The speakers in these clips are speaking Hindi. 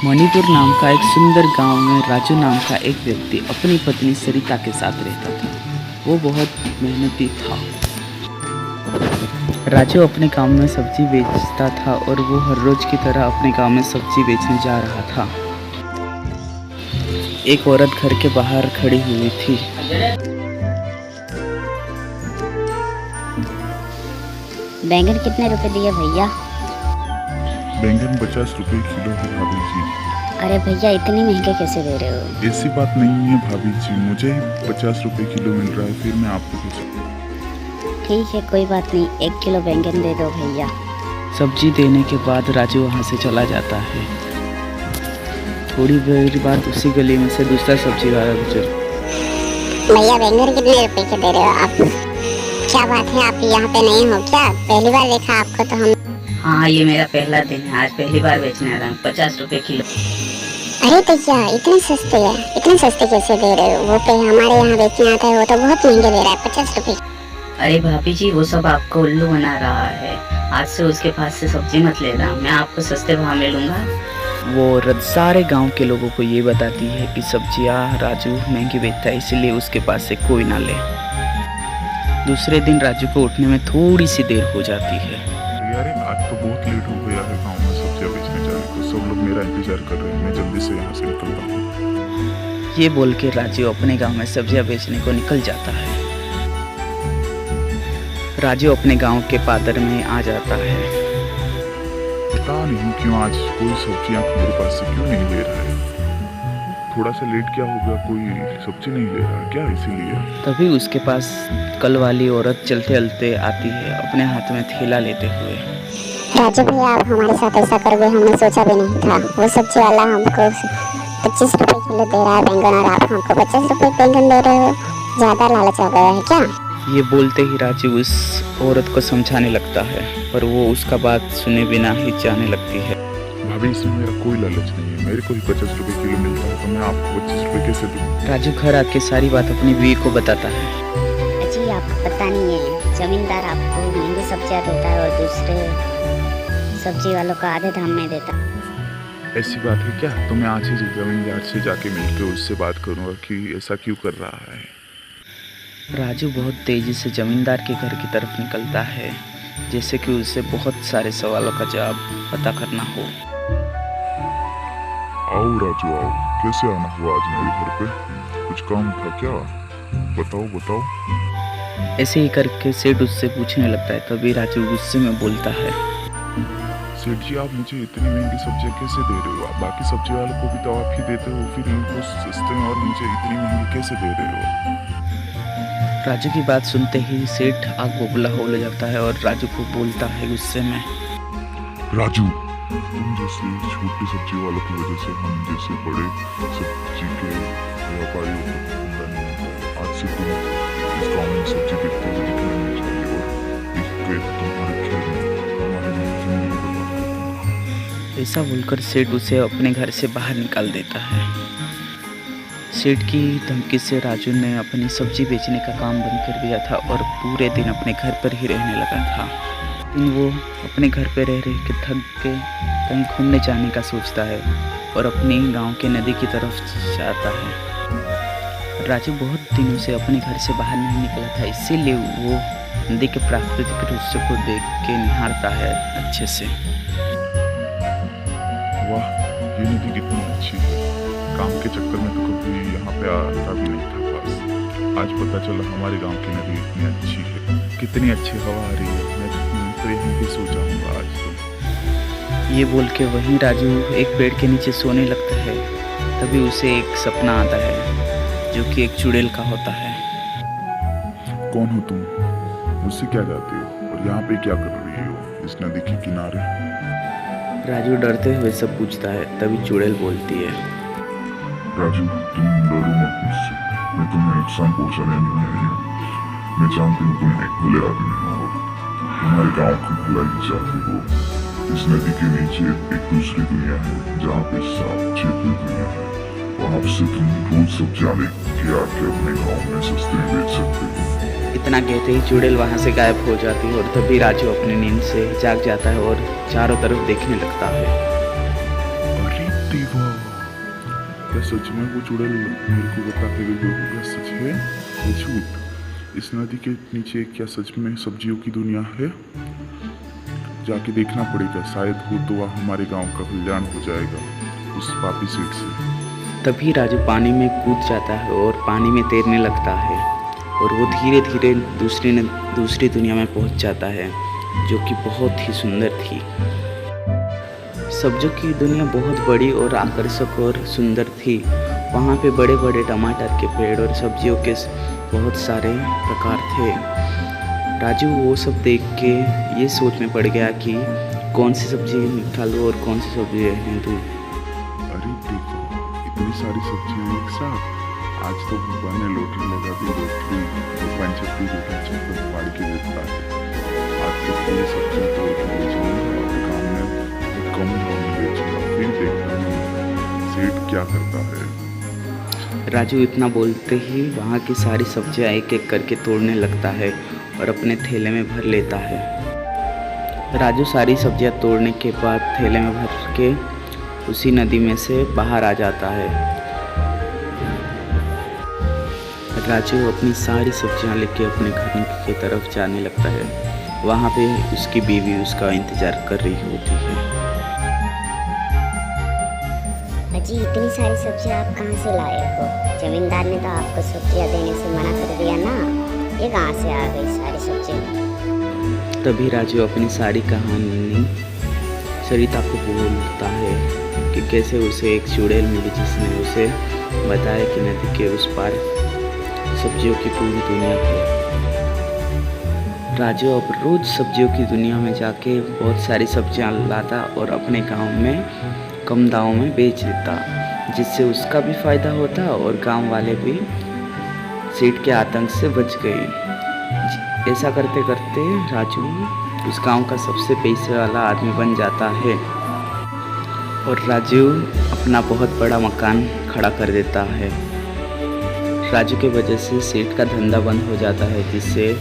मणिपुर नाम का एक सुंदर गांव में राजू नाम का एक व्यक्ति अपनी पत्नी सरिता के साथ रहता था। वो बहुत मेहनती था। राजू अपने गांव में सब्जी बेचता था और वो हर रोज की तरह अपने गांव में सब्जी बेचने जा रहा था। एक औरत घर के बाहर खड़ी हुई थी। बैंगन कितने रुपए दिए भैया? बैंगन 50 रुपए किलो है भाभी जी। अरे भैया इतने महंगे कैसे दे रहे हो? ऐसी बात नहीं है भाभी जी, मुझे ही 50 रुपए किलो मिल रहा है, फिर मैं आपको कैसे? ठीक है कोई बात नहीं, 1 किलो बैंगन दे दो भैया। सब्जी देने के बाद राजू वहाँ से चला जाता है। थोड़ी देर बाद उसी गली में से दूसरा सब्जी वाला गुजर। भैया बैंगन कितने रुपए के दे रहे हो आप? क्या बात है, आप यहाँ पे नहीं हो क्या? पहली बार देखा आपको तो हम। हाँ ये मेरा पहला दिन है, आज पहली बार बेचने आ रहा हूँ। 50 रुपए किलो। अरे भैया इतने सस्ते कैसे दे रहे हो? वो पे हमारे यहाँ बेचने आता है, वो तो बहुत महंगे दे रहा है, 50 रुपए। अरे भाभी जी वो सब आपको उल्लू बना रहा है। आज से उसके पास से सब्जी मत लेना, मैं आपको सस्ते भाव में लूंगा। वो औरत सारे गांव के लोगों को ये बताती है कि सब्जियां राजू महंगी बेचता है, इसलिए उसके पास से कोई ना ले। दूसरे दिन राजू को उठने में थोड़ी सी देर हो जाती है। यार आज तो बहुत लेट हो गया है गाँव में सब्जियाँ बेचने जाने को, सब लोग मेरा इंतजार कर रहे हैं, मैं जल्दी से यहाँ से निकलता हूँ। ये बोल के राजू अपने गांव में सब्जियां बेचने को निकल जाता है। राजू अपने गांव के पादर में आ जाता है। पता नहीं क्यों आज कोई सब्जियाँ मेरे पास से क्यों नहीं ले रहा है। थोड़ा सा लेट क्या हो गया, कोई सब्जी नहीं ले रहा क्या, इसीलिए। तभी उसके पास कल वाली औरत चलते चलते आती है, अपने हाथ में थैला लेते हुए। राजू भैया आप हमारे साथ ऐसा करोगे हमने सोचा भी नहीं था। वो सब्जी वाला हमको 25 रुपए किलो दे रहा है बैंगन और आप हमको 50 रुपए बैंगन दे रहे हो, ज्यादा लालच हो गया है क्या? ये बोलते ही राजू उस औरत को समझाने लगता है, पर वो उसका बात सुने बिना ही जाने लगती है। भाभी इसमें मेरा कोई लालच नहीं है, मेरे को ही 50 रुपए किलो मिलता है, तो मैं आपको 25 रुपए कैसे दूँ? राजू घर आके सारी बात अपनी बीवी को बताता है। जी आपको पता नहीं है, जमींदार आपको महंगी सब्जियाँ देता है और दूसरे सब्जी वालों को आधे दाम में देता है। ऐसी बात है क्या? तो मैं आज ही जमींदार से जाके मिलकर उससे बात करूँगा कि ऐसा क्यों कर रहा है। राजू बहुत तेजी से जमींदार के घर की तरफ निकलता है, जैसे कि उसे बहुत सारे सवालों का जवाब पता करना हो। आओ राजू आओ, कैसे आना हुआ आज मेरे घर पे? कुछ काम था क्या? बताओ। ऐसे ही करके सेठ उससे पूछने लगता है। तभी राजू गुस्से में बोलता है, सेठ जी आप मुझे इतनी महंगी सब्जियां कैसे दे रहे हो? आप बाकी सब्जी वालों को भी तो आप ही देते हो, फिर इनको सस्ते में और मुझे इतनी महंगी कैसे दे रहे हो? राजू की बात सुनते ही सेठ आग बबूला हो जाता है और राजू को बोलता है गुस्से में, राजू तुम जैसे छोटे सब्जी वालों की वजह से हम जैसे बड़े सब्जी के व्यापारियों को धंधा नहीं होता। आज से तुम इस गाँव में सब्जी बेचते हुए दिखना नहीं चाहिए और एक तुम्हारे खेत में हमारे जमीन बर्बाद कर दूंगा। ऐसा बोलकर सेठ उसे अपने घर से बाहर निकाल देता है। सेठ की धमकी से राजू ने अपनी सब्जी बेचने का काम बंद कर दिया था और पूरे दिन अपने घर पर ही रहने लगा था। लेकिन वो अपने घर पर रह के थक के कहीं घूमने जाने का सोचता है और अपने गांव के नदी की तरफ जाता है। राजू बहुत दिनों से अपने घर से बाहर नहीं निकला था, इसीलिए वो नदी के प्राकृतिक दृश्य को देख के निहारता है अच्छे से। वाह ये नदी कितनी अच्छी है, काम के चक्कर में तो कभी यहाँ पे आता भी नहीं था पास। आज पता चला हमारे गांव की नदी इतनी अच्छी है, कितनी अच्छी हवा आ रही है, मैं तो यहीं पे सो जाऊंगा आज तो। ये बोल के वहीं राजू एक पेड़ के नीचे सोने लगता है। तभी उसे एक सपना आता है जो कि एक चुड़ैल का होता है। कौन हो तुम? मुझसे क्या चाहते हो और यहाँ पे क्या कर रही हो इस नदी के किनारे? राजू डरते हुए सब पूछता है। तभी चुड़ैल बोलती है, राजू तुम डरो मत मुझसे, मैं तुम्हें नुकसान पहुंचाने नहीं आई हूँ। मैं जानती हूँ तुम एक भले आदमी हो और तुम्हारे गांव की भलाई चाहती हो। इस नदी के नीचे एक दूसरी दुनिया है जहाँ पे साफ चेती दुनिया है, वहाँ से तुम रोज सब्जियां लेके आके अपने गाँव में सस्ते में बेच सकते हो। इतना कहते ही चुड़ैल वहाँ से गायब हो जाती है और तभी राजू अपनी नींद से जाग जाता है और चारों तरफ देखने लगता है। अरे देवा, क्या सच में वो चुड़ैल मेरे को बता के गई होगी? क्या सच है या झूठ? इस नदी के नीचे क्या सच में सब्जियों की दुनिया है? जाके देखना पड़ेगा, शायद हो तो वह हमारे गांव का कल्याण हो जाएगा उस पापी सेठ से। तभी राजू पानी में कूद जाता है और पानी में तैरने लगता है और वो धीरे धीरे दूसरी दुनिया में पहुंच जाता है, जो कि बहुत ही सुंदर थी। सब्जियों की दुनिया बहुत बड़ी और आकर्षक और सुंदर थी। वहाँ पे बड़े बड़े टमाटर के पेड़ और सब्जियों के बहुत सारे प्रकार थे। राजू वो सब देख के ये सोच में पड़ गया कि कौन सी सब्जी निकालूं और कौन सी सब्जी रहने दूं। अरे देखो, इतनी सारी सब्जियां एक साथ। आज तो भगवान ने लोटरी लगा दी, लोटरी भगवान जब भी रोटी चक्कर फाड़ के देता है। आज तो ये सब्जियां तोड़ के ले जाऊंगा और गाँव में कम दाम में बेचूंगा, फिर देखता हूँ सेठ क्या करता है। राजू इतना बोलते ही वहाँ की सारी सब्जियाँ एक एक करके तोड़ने लगता है और अपने थैले में भर लेता है। राजू सारी सब्जियाँ तोड़ने के बाद थैले में भर के उसी नदी में से बाहर आ जाता है। राजू अपनी सारी सब्जियाँ लेके अपने घर की तरफ जाने लगता है। वहाँ पे उसकी बीवी उसका इंतज़ार कर रही होती है। अजी, इतनी सारी सब्जियां आप कहाँ से लाए हो? जमींदार ने तो आपको सब्जियां देने से मना कर दिया ना, ये कहाँ से आ गई सारी सब्जियां? तभी राजू अपनी सारी कहानी सरिता को बोलता है कि कैसे उसे एक चुड़ैल मिली जिसने उसे बताया कि नदी के उस पार सब्जियों की पूरी दुनिया है। राजू अब रोज सब्जियों की दुनिया में जाके बहुत सारी सब्जियां लाता और अपने गांव में कम दामों में बेच देता, जिससे उसका भी फायदा होता और गांव वाले भी सेठ के आतंक से बच गए। ऐसा करते करते राजू उस गांव का सबसे पैसे वाला आदमी बन जाता है और राजू अपना बहुत बड़ा मकान खड़ा कर देता है। राजू के वजह से सेठ का धंधा बंद हो जाता है, जिससे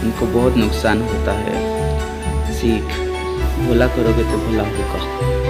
उनको बहुत नुकसान होता है। सीख, भला करोगे तो भला होगा।